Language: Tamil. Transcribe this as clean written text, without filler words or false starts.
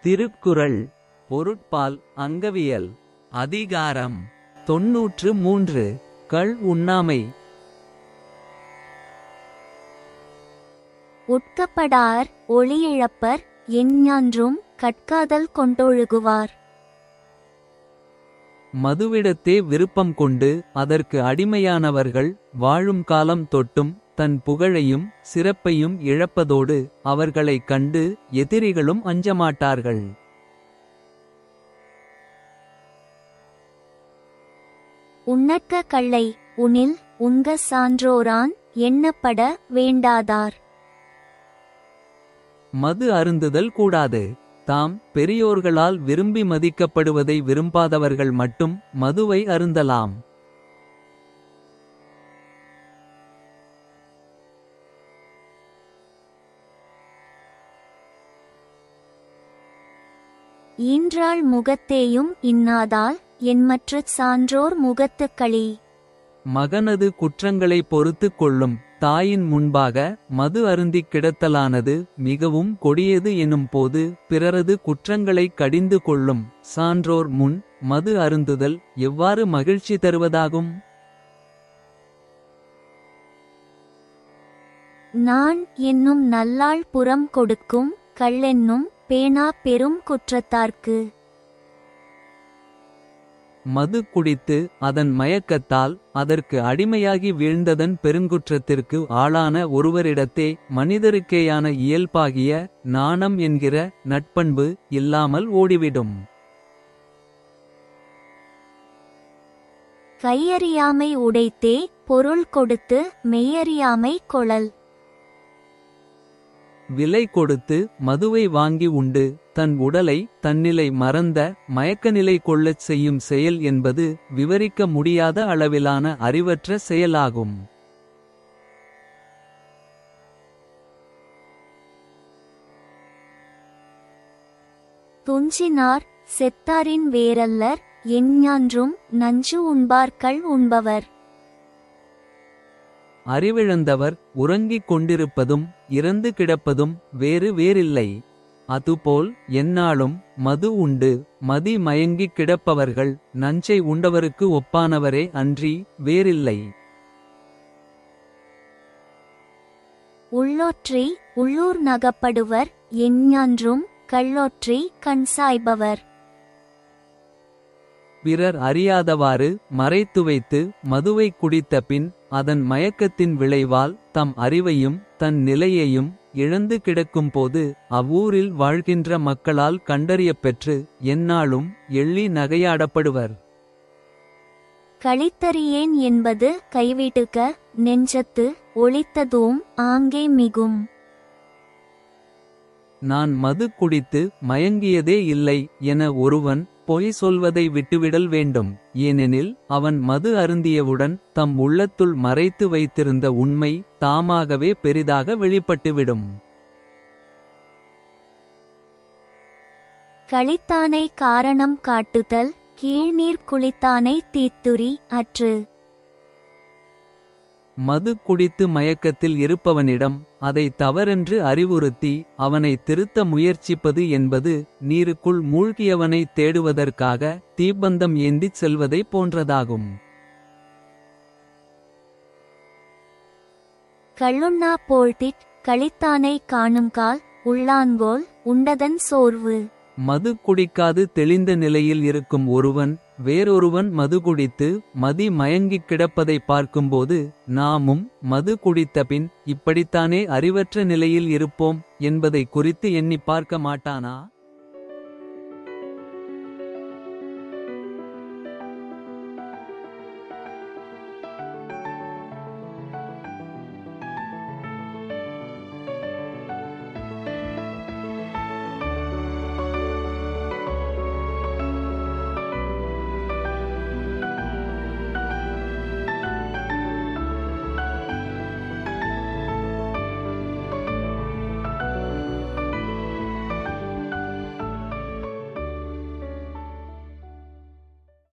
திருக்குறள் பொருட்பால் அங்கவியல் அதிகாரம் 93 கள் உண்ணாமை. உட்கப்படார் ஒளியிழப்பர் எஞ்ஞான்றும் கற்காதல் கொண்டொழுகுவார். மதுவிடத்தே விருப்பம் கொண்டு அதற்கு அடிமையானவர்கள் வாழும் காலம் தொட்டும் தன் புகழையும் சிறப்பையும் இழப்பதோடு அவர்களைக் கண்டு எதிரிகளும் அஞ்சமாட்டார்கள். உண்ணற்க கள்ளை உணில் உண்க சான்றோரான் எண்ணப்பட வேண்டாதார். மது அருந்துதல் கூடாது. தாம் பெரியோர்களால் விரும்பி மதிக்கப்படுவதை விரும்பாதவர்கள் மட்டும் மதுவை அருந்தலாம். ஈன்றாள் முகத்தேயும் இன்னாதால் என்மற்றுச் சான்றோர் முகத்துக் களி. மகனது குற்றங்களை பொறுத்துக் கொள்ளும் தாயின் முன்பாக மது அருந்திக் கிடத்தலானது மிகவும் கொடியது எனும் போது பிறரது குற்றங்களைக் கடிந்து கொள்ளும் சான்றோர் முன் மது அருந்துதல் எவ்வாறு மகிழ்ச்சி தருவதாகும்? நான் என்னும் நல்லாள் புறம் கொடுக்கும் கள்ளென்னும் பேணா பெரும் குற்றத்தார்க்கு. மது குடித்து அதன் மயக்கத்தால் அதற்கு அடிமையாகி வீழ்ந்ததன் பெருங்குற்றத்திற்கு ஆளான ஒருவரிடத்தே மனிதருக்கேயான இயல்பாகிய நாணம் என்கிற நட்பண்பு இல்லாமல் ஓடிவிடும். கையறியாமை உடைத்தே பொருள் கொடுத்து மெய்யறியாமை கொளல். விலை கொடுத்து மதுவை வாங்கி உண்டு தன் உடலை தன்னிலை மறந்த மயக்கநிலை கொள்ளச் செய்யும் செயல் என்பது விவரிக்க முடியாத அளவிலான அறிவற்ற செயலாகும். துஞ்சினார் செத்தாரின் வேரல்லர் எஞ்ஞான்றும் நஞ்சு உண்பார்கள் உண்பவர். அறிவிழந்தவர் உறங்கிக் கொண்டிருப்பதும் இறந்து கிடப்பதும் வேறு வேறில்லை. அதுபோல் எந்நாளும் மது உண்டு மதி மயங்கிக் கிடப்பவர்கள் நஞ்சை உண்டவருக்கு ஒப்பானவரே அன்றி வேறில்லை. உள்ளொற்றி உள்ளூர் நகப்படுவர் எஞ்ஞான்றும் கள்ளொற்றி கண்சாய்பவர். பிறர் அறியாதவாறு மறைத்து வைத்து மதுவை குடித்த பின் அதன் மயக்கத்தின் விளைவால் தம் அறிவையும் தன் நிலையையும் இழந்து கிடக்கும்போது அவ்வூரில் வாழ்கின்ற மக்களால் கண்டறியப்பெற்று எந்நாளும் எள்ளி நகையாடப்படுவர். களித்தறியேன் என்பது கைவிடுக நெஞ்சத்து ஒளித்ததும் ஆங்கே மிகும். நான் மது குடித்து மயங்கியதே இல்லை என ஒருவன் பொய் சொல்வதை விட்டுவிடல் வேண்டும். ஏனெனில் அவன் மது அருந்தியவுடன் தம் உள்ளத்துள் மறைத்து வைத்திருந்த உண்மை தாமாகவே பெரிதாக வெளிப்பட்டுவிடும். களித்தானை காரணம் காட்டுதல் கீழ்நீர் குளித்தானை தீத்துரி அற்று. மது குடித்து மயக்கத்தில் இருப்பவனிடம் அதை தவறென்று அறிவுறுத்தி அவனை திருத்த முயற்சிப்பது என்பது நீருக்குள் மூழ்கியவனை தேடுவதற்காக தீப்பந்தம் ஏந்திச் செல்வதை போன்றதாகும். கள்ளுண்ணா போழ்த்திட் களித்தானை காணுங்கால் உள்ளான்கோல் உண்டதன் சோர்வு. மது குடிக்காது தெளிந்த நிலையில் இருக்கும் ஒருவன் வேறொருவன் மது குடித்து மதி மயங்கிக் கிடப்பதை பார்க்கும்போது நாமும் மது குடித்தபின் இப்படித்தானே அறிவற்ற நிலையில் இருப்போம் என்பதை குறித்து எண்ணிப் பார்க்க மாட்டானா?